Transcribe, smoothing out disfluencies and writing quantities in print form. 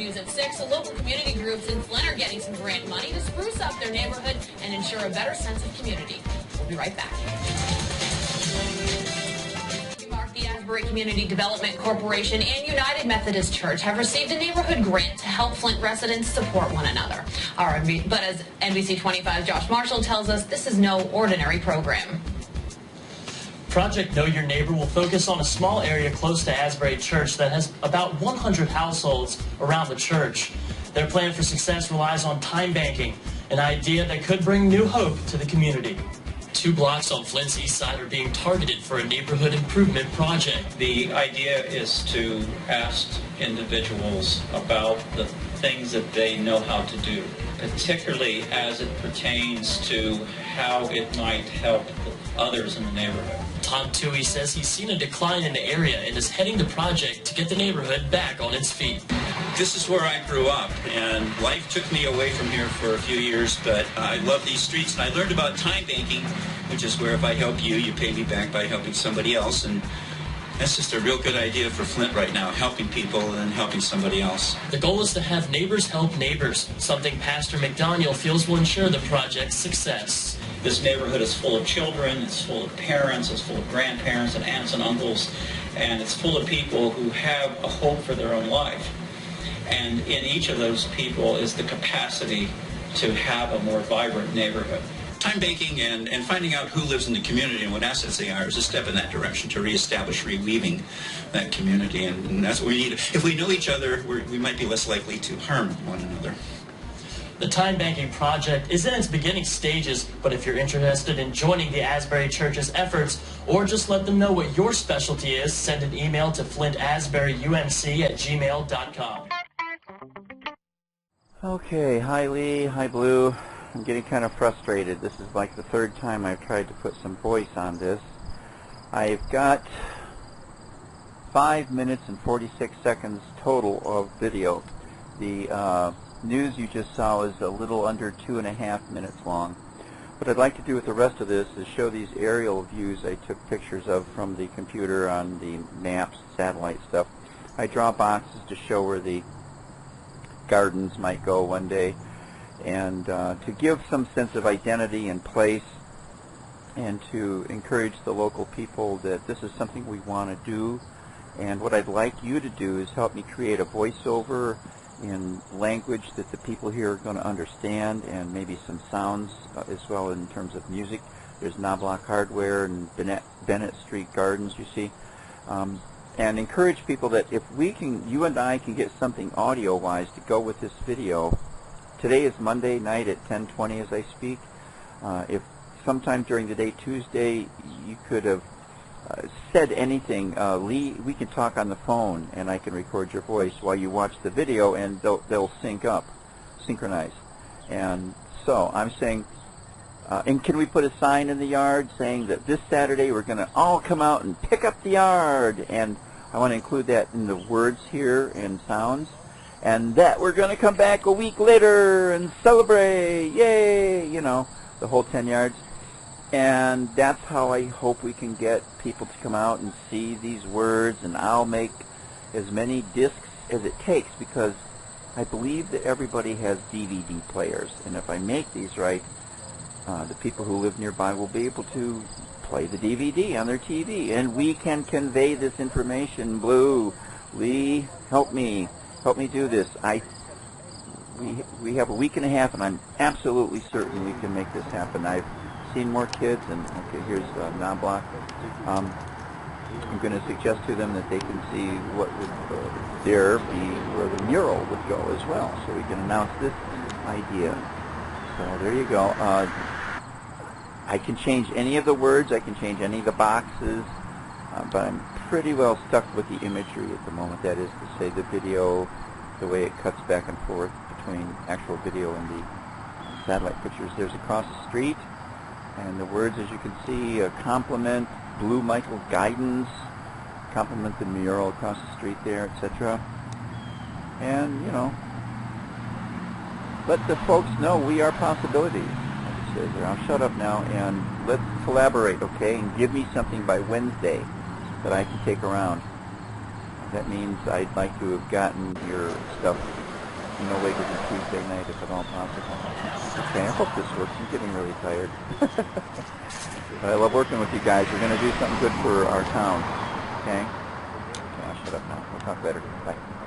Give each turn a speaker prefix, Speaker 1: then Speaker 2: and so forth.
Speaker 1: News at 6. The local community groups in Flint are getting some grant money to spruce up their neighborhood and ensure a better sense of community. We'll be right back. The Asbury Community Development Corporation and United Methodist Church have received a neighborhood grant to help Flint residents support one another. But as NBC 25's Josh Marshall tells us, this is no ordinary program.
Speaker 2: Project Know Your Neighbor will focus on a small area close to Asbury Church that has about 100 households around the church. Their plan for success relies on time banking, an idea that could bring new hope to the community. 2 blocks on Flint's east side are being targeted for a neighborhood improvement project.
Speaker 3: The idea is to ask individuals about the things that they know how to do, particularly as it pertains to how it might help others in the neighborhood.
Speaker 2: Tom Toohey says he's seen a decline in the area and is heading the project to get the neighborhood back on its feet.
Speaker 3: This is where I grew up, and life took me away from here for a few years, but I love these streets, and I learned about time banking, which is where if I help you, you pay me back by helping somebody else, and that's just a real good idea for Flint right now, helping people and helping somebody else.
Speaker 2: The goal is to have neighbors help neighbors, something Pastor McDaniel feels will ensure the project's success.
Speaker 3: This neighborhood is full of children, it's full of parents, it's full of grandparents and aunts and uncles, and it's full of people who have a hope for their own life. And in each of those people is the capacity to have a more vibrant neighborhood. Time banking and finding out who lives in the community and what assets they are is a step in that direction to reestablish, reweaving that community. And that's what we need. If we know each other, we might be less likely to harm one another.
Speaker 2: The time banking project is in its beginning stages, but if you're interested in joining the Asbury Church's efforts or just let them know what your specialty is, send an email to flintasburyumc@gmail.com.
Speaker 4: Okay, hi Lee, hi Blue. I'm getting kind of frustrated. This is like the 3rd time I've tried to put some voice on this. I've got 5 minutes and 46 seconds total of video. The news you just saw is a little under 2.5 minutes long. What I'd like to do with the rest of this is show these aerial views I took pictures of from the computer on the maps, satellite stuff. I draw boxes to show where the gardens might go one day, and to give some sense of identity and place, and to encourage the local people that this is something we want to do. And what I'd like you to do is help me create a voiceover in language that the people here are going to understand, and maybe some sounds as well in terms of music. There's Knobloch Hardware and Bennett Street Gardens, you see. And encourage people that if we can, you and I can get something audio-wise to go with this video. Today is Monday night at 10:20 as I speak. If sometime during the day, Tuesday, you could have said anything, Lee, we can talk on the phone and I can record your voice while you watch the video, and they'll synchronize. And so I'm saying, and can we put a sign in the yard saying that this Saturday we're going to all come out and pick up the yard, and I want to include that in the words here and sounds, and that we're going to come back a week later and celebrate, yay, you know, the whole 10 yards. And that's how I hope we can get people to come out and see these words, and I'll make as many discs as it takes, because I believe that everybody has DVD players, and if I make these right, the people who live nearby will be able to play the DVD on their TV, and we can convey this information. Blue, Lee, help me do this. We have a week and a half, and I'm absolutely certain we can make this happen. I've seen more kids, and okay, here's Knobloch. I'm going to suggest to them that they can see what would there be where the mural would go as well, so we can announce this idea. So there you go. I can change any of the words, I can change any of the boxes, but I'm pretty well stuck with the imagery at the moment. That is to say, the video, the way it cuts back and forth between actual video and the satellite pictures. There's across the street, and the words, as you can see, compliment Blue Michael Guidance, compliment the mural across the street there, etc. And, you know, let the folks know we are possibilities. Like it says there. I'll shut up now, and let's collaborate, okay? And give me something by Wednesday that I can take around. That means I'd like to have gotten your stuff no later than Tuesday night if at all possible. Okay, I hope this works. I'm getting really tired. But I love working with you guys. We're going to do something good for our town. Okay? Okay, I'll shut up now. We'll talk later. Bye.